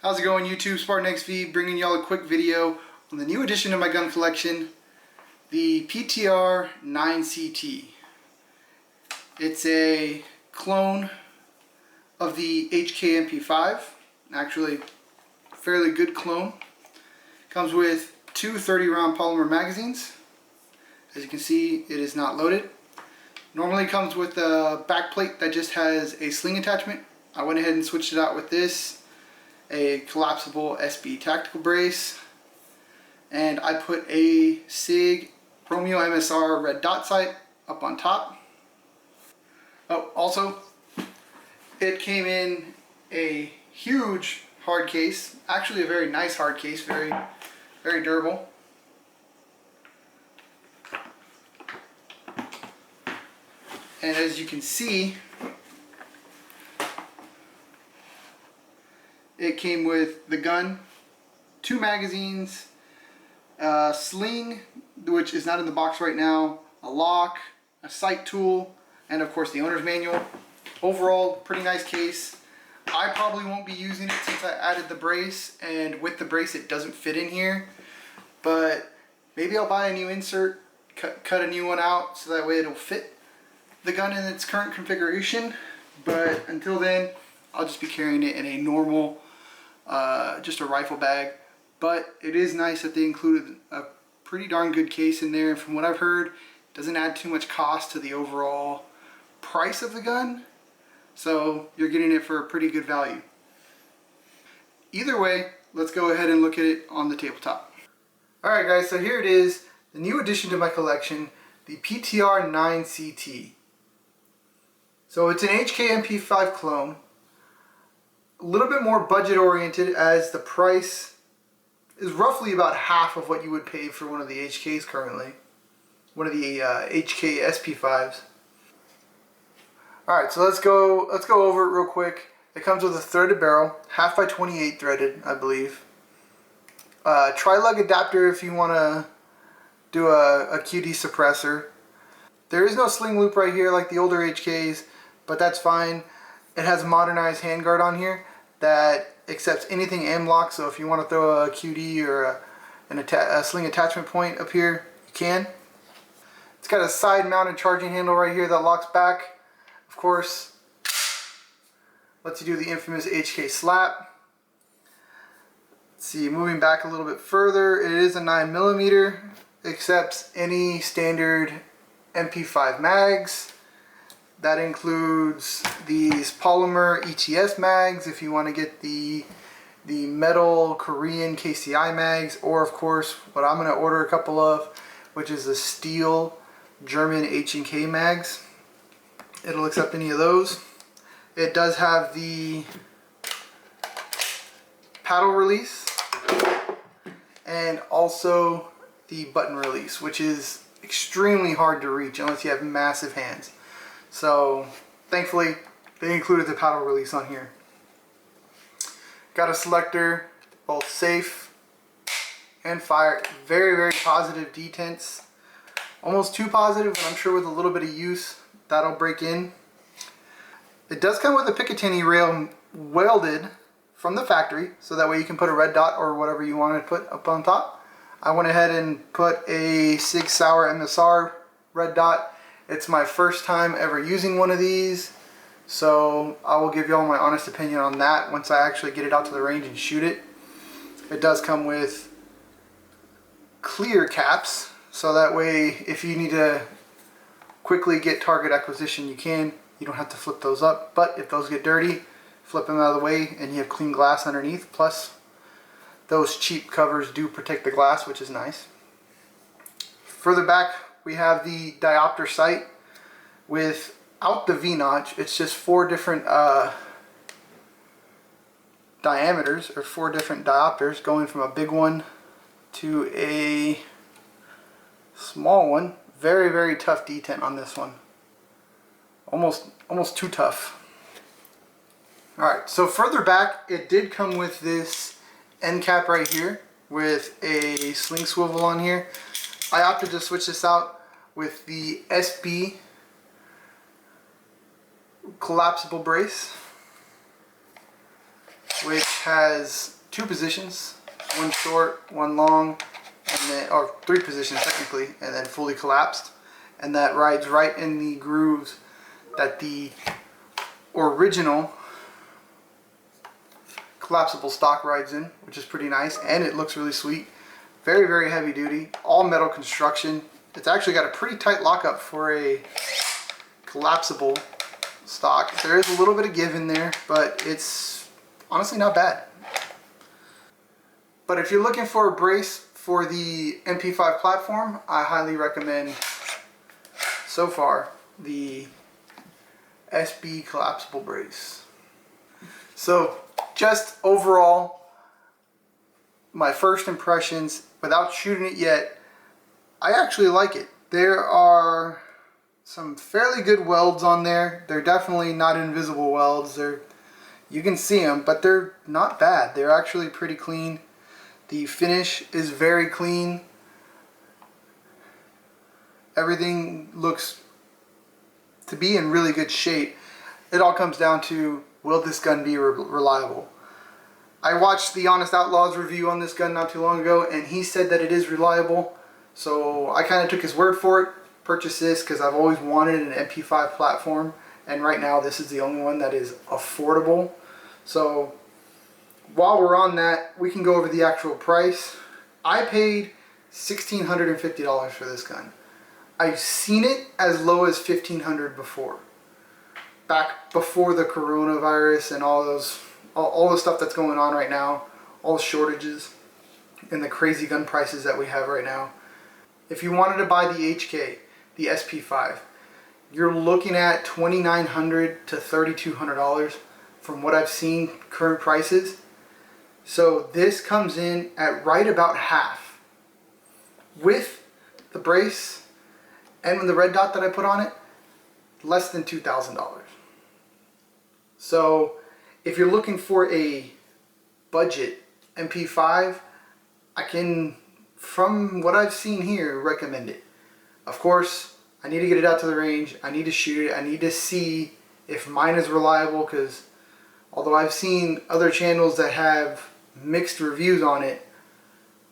How's it going, YouTube? Spartan XV bringing y'all a quick video on the new addition to my gun collection, the PTR 9CT. It's a clone of the HK MP5, actually fairly good clone. Comes with two 30-round polymer magazines. As you can see, it is not loaded. Normally comes with a back plate that just has a sling attachment. I went ahead and switched it out with this, a collapsible SB tactical brace, and I put a SIG Romeo MSR red dot sight up on top. Oh, also, it came in a huge hard case, actually a very nice hard case, very durable. And as you can see, it came with the gun, two magazines, a sling, which is not in the box right now, a lock, a sight tool, and of course the owner's manual. Overall, pretty nice case. I probably won't be using it since I added the brace, and with the brace it doesn't fit in here. But maybe I'll buy a new insert, cut a new one out so that way it'll fit the gun in its current configuration. But until then, I'll just be carrying it in a normal, just a rifle bag. But it is nice that they included a pretty darn good case in there, and from what I've heard, it doesn't add too much cost to the overall price of the gun, so you're getting it for a pretty good value. Either way, let's go ahead and look at it on the tabletop. Alright guys, so here it is, the new addition to my collection, the PTR 9CT. So it's an HK MP5 clone, a little bit more budget oriented, as the price is roughly about half of what you would pay for one of the HKs currently, one of the HK SP5s. Alright, so let's go over it real quick. It comes with a threaded barrel, 1/2x28 threaded, I believe. Tri-lug adapter if you want to do a QD suppressor. There is no sling loop right here like the older HKs, but that's fine. It has a modernized handguard on here that accepts anything M-lock, so if you want to throw a QD or a sling attachment point up here, you can. It's got a side-mounted charging handle right here that locks back. Of course, lets you do the infamous HK slap. Let's see, moving back a little bit further, it is a 9mm, accepts any standard MP5 mags. That includes these polymer ETS mags if you want to get the metal Korean KCI mags, or of course what I'm going to order a couple of, which is the steel German H&K mags. It'll accept any of those. It does have the paddle release and also the button release, which is extremely hard to reach unless you have massive hands. So thankfully they included the paddle release on here. Got a selector, both safe and fire. Very positive detents. Almost too positive, but I'm sure with a little bit of use that'll break in. It does come with a Picatinny rail welded from the factory, so that way you can put a red dot or whatever you want to put up on top. I went ahead and put a Sig Sauer MSR red dot. It's my first time ever using one of these, so I will give you all my honest opinion on that once I actually get it out to the range and shoot it. It does come with clear caps, so that way if you need to quickly get target acquisition, you can. You don't have to flip those up, but if those get dirty, flip them out of the way and you have clean glass underneath. Plus those cheap covers do protect the glass, which is nice. Further back we have the diopter sight without the V-notch. It's just four different diameters, or four different diopters, going from a big one to a small one. Very tough detent on this one. Almost too tough. Alright, so further back it did come with this end cap right here with a sling swivel on here. I opted to switch this out with the SB collapsible brace, which has 2 positions, one short, one long, and then, or 3 positions technically, and then fully collapsed. And that rides right in the grooves that the original collapsible stock rides in, which is pretty nice, and it looks really sweet. Very, very heavy duty, all metal construction. It's actually got a pretty tight lockup for a collapsible stock. There is a little bit of give in there, but it's honestly not bad. But if you're looking for a brace for the MP5 platform, I highly recommend, so far, the SB collapsible brace. So just overall, my first impressions, without shooting it yet, I actually like it. There are some fairly good welds on there. They're definitely not invisible welds. You can see them, but they're not bad. They're actually pretty clean. The finish is very clean. Everything looks to be in really good shape. It all comes down to, will this gun be reliable? I watched the Honest Outlaw's review on this gun not too long ago, and he said that it is reliable. So I kind of took his word for it, purchased this because I've always wanted an MP5 platform, and right now this is the only one that is affordable. So while we're on that, we can go over the actual price. I paid $1,650 for this gun. I've seen it as low as $1,500 before. Back before the coronavirus and all the stuff that's going on right now, all the shortages and the crazy gun prices that we have right now. If you wanted to buy the HK, the SP5, you're looking at $2,900 to $3,200 from what I've seen current prices. So this comes in at right about half. With the brace and the red dot that I put on it, less than $2,000. So if you're looking for a budget MP5, I can, from what I've seen here, recommend it. Of course, I need to get it out to the range. I need to shoot it. I need to see if mine is reliable, because although I've seen other channels that have mixed reviews on it,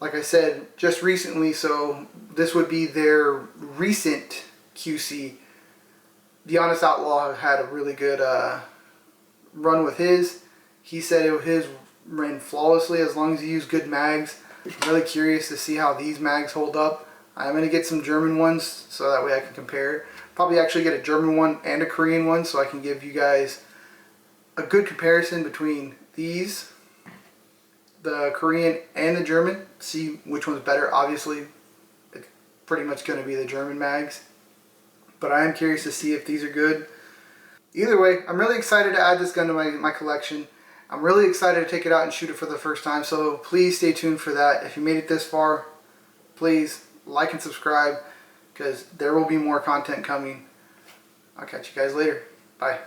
like I said, just recently, so this would be their recent QC. The Honest Outlaw had a really good run with his. He said his ran flawlessly as long as you use good mags. I'm really curious to see how these mags hold up. I'm going to get some German ones so that way I can compare. Probably actually get a German one and a Korean one so I can give you guys a good comparison between these, the Korean and the German. See which one's better. Obviously, it's pretty much going to be the German mags. But I am curious to see if these are good. Either way, I'm really excited to add this gun to my collection. I'm really excited to take it out and shoot it for the first time, so please stay tuned for that. If you made it this far, please like and subscribe, because there will be more content coming. I'll catch you guys later. Bye.